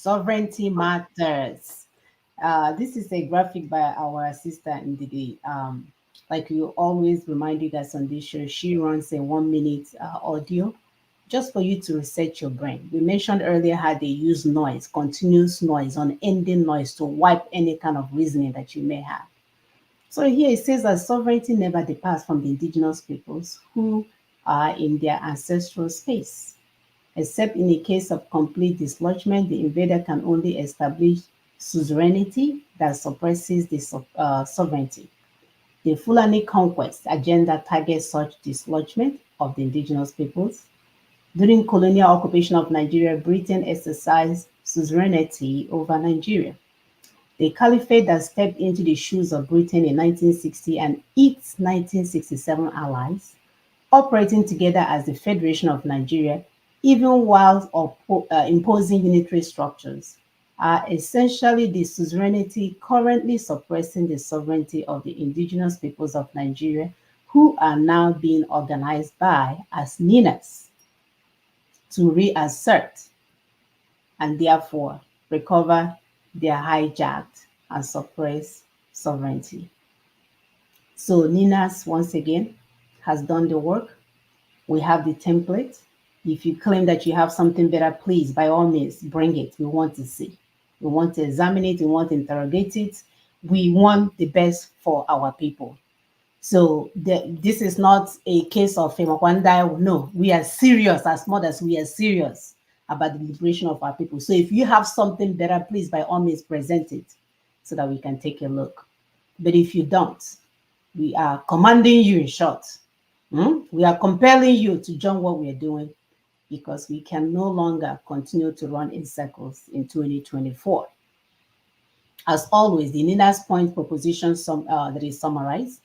Sovereignty matters. This is a graphic by our sister Ndidi. Like we always remind you guys on this show, she runs a 1 minute audio just for you to reset your brain. We mentioned earlier how they use noise, continuous noise, unending noise to wipe any kind of reasoning that you may have. So here it says that sovereignty never departs from the indigenous peoples who are in their ancestral space. Except in a case of complete dislodgement, the invader can only establish suzerainty that suppresses the sovereignty. The Fulani conquest agenda targets such dislodgement of the indigenous peoples. During colonial occupation of Nigeria, Britain exercised suzerainty over Nigeria. The caliphate that stepped into the shoes of Britain in 1960 and its 1967 allies, operating together as the Federation of Nigeria, even while imposing unitary structures, are essentially the suzerainty currently suppressing the sovereignty of the indigenous peoples of Nigeria, who are now being organized by as NINAS to reassert and therefore recover their hijacked and suppressed sovereignty. So NINAS, once again, has done the work. We have the template. If you claim that you have something better, please, by all means, bring it. We want to see. We want to examine it. We want to interrogate it. We want the best for our people. So this is not a case of Femakwanda. No, we are serious as much as we are serious about the liberation of our people. So if you have something better, please, by all means, present it so that we can take a look. But if you don't, we are commanding you, in short. We are compelling you to join what we are doing, because we can no longer continue to run in circles in 2024. As always, the NINAS point proposition that is summarized.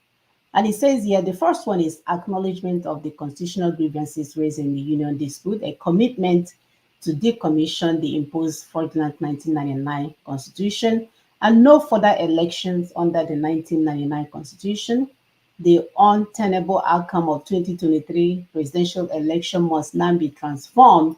And it says here, the first one is acknowledgement of the constitutional grievances raised in the union dispute, a commitment to decommission the imposed fraudulent 1999 constitution, and no further elections under the 1999 constitution. The untenable outcome of 2023 presidential election must now be transformed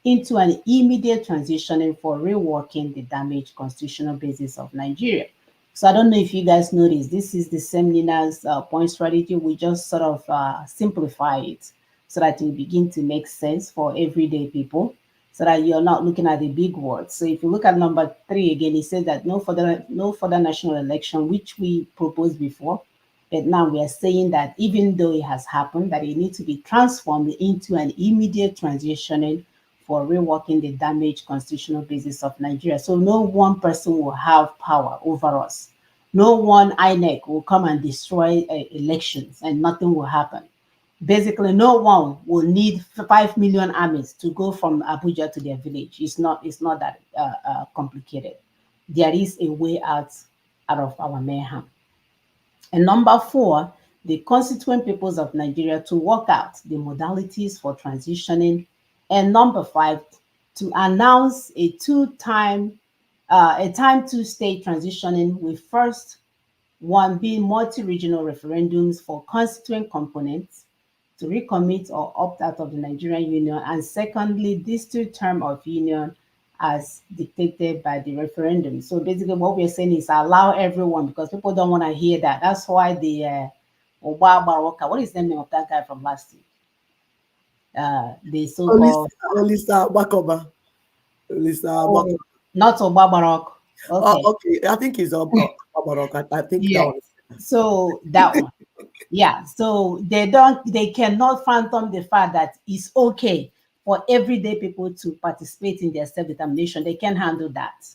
into an immediate transitioning for reworking the damaged constitutional basis of Nigeria. So I don't know if you guys notice, this is the same NINAS point strategy. We just sort of simplify it so that it will begin to make sense for everyday people, so that you're not looking at the big words. So if you look at number 3 again, it says that no further national election, which we proposed before. But now we are saying that even though it has happened, that it needs to be transformed into an immediate transitioning for reworking the damaged constitutional basis of Nigeria. So no one person will have power over us. No one INEC will come and destroy elections and nothing will happen. Basically, no one will need 5 million armies to go from Abuja to their village. It's not that complicated. There is a way out of our mayhem. And number 4, the constituent peoples of Nigeria to work out the modalities for transitioning. And number 5, to announce a time to state transitioning, with first one being multi-regional referendums for constituent components to recommit or opt out of the Nigerian Union, and secondly, district term of union as dictated by the referendum. So basically what we're saying is allow everyone, because people don't want to hear that. That's why the Oba Baroka, what is the name of that guy from last week? The so-called Olisa Bakoba. Not Oba Barok. Okay. Okay, I think he's Oba Barok. I think yeah. that one. So that one. Yeah. So they cannot phantom the fact that it's okay for everyday people to participate in their self-determination. They can handle that.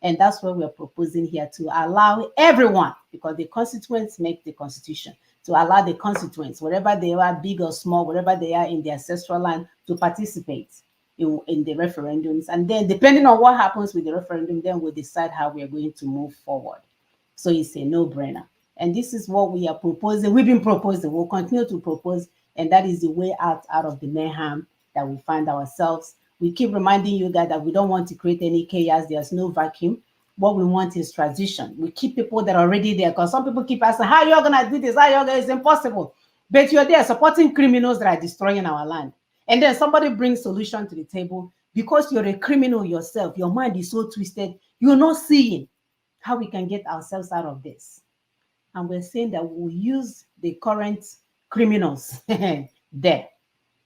And that's what we're proposing here, to allow everyone, because the constituents make the constitution, to allow the constituents, wherever they are, big or small, wherever they are in their ancestral land, to participate in the referendums. And then depending on what happens with the referendum, then we'll decide how we are going to move forward. So it's a no-brainer. And this is what we are proposing. We've been proposing, we'll continue to propose, and that is the way out of the mayhem that we find ourselves. We keep reminding you guys that we don't want to create any chaos. There's no vacuum. What we want is transition. We keep people that are already there, because some people keep asking, how you're going to do this? How you're going to, it's impossible. But you're there supporting criminals that are destroying our land. And then somebody brings solution to the table. because you're a criminal yourself, your mind is so twisted, you're not seeing how we can get ourselves out of this. And we're saying that we'll use the current criminals there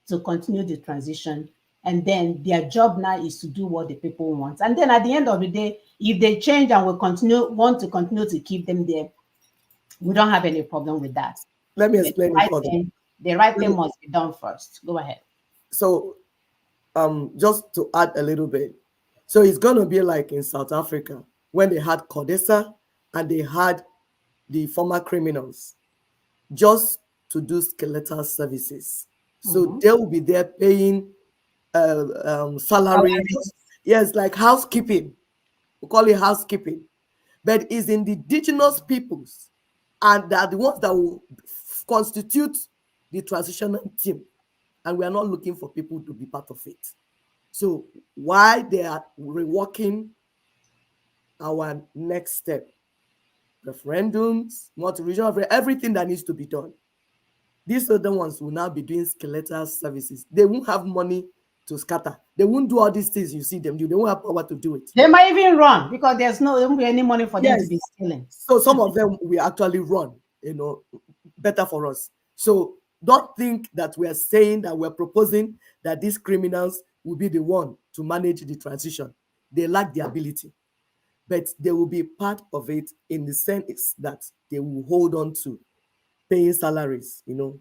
to continue the transition. And then their job now is to do what the people want. And then at the end of the day, if they change and want to continue to keep them there, we don't have any problem with that. Let me But explain it further. the right thing must be done first. Go ahead. So, just to add a little bit, so it's going to be like in South Africa when they had CODESA and they had the former criminals just to do skeletal services. So they will be there paying salary. Yes, like housekeeping. We call it housekeeping. But it's in the indigenous peoples, and they are the ones that will constitute the transitional team. And we are not looking for people to be part of it. So why they are reworking our next step, referendums, multi-regional, everything that needs to be done. These other ones will now be doing skeletal services. They won't have money to scatter. They won't do all these things you see them do. They won't have power to do it. They might even run because there won't be any money for them to be stealing. So some of them will actually run, better for us. So don't think that we are saying that we're proposing that these criminals will be the one to manage the transition. They lack the ability, but they will be part of it in the sense that they will hold on to paying salaries, doing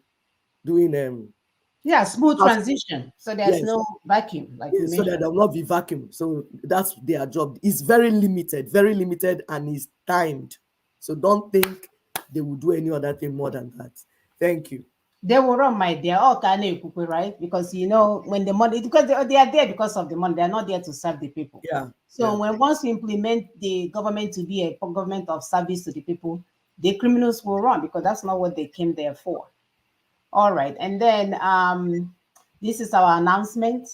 smooth transition. So there's no vacuum, so that there will not be vacuum. So that's their job. It's very limited, and it's timed. So don't think they will do any other thing more than that. Thank you. They will run, my dear, all kind of right? Because when the money, because they are there because of the money, they are not there to serve the people. Yeah. So once we implement the government to be a government of service to the people, the criminals will run because that's not what they came there for. All right, and then this is our announcement.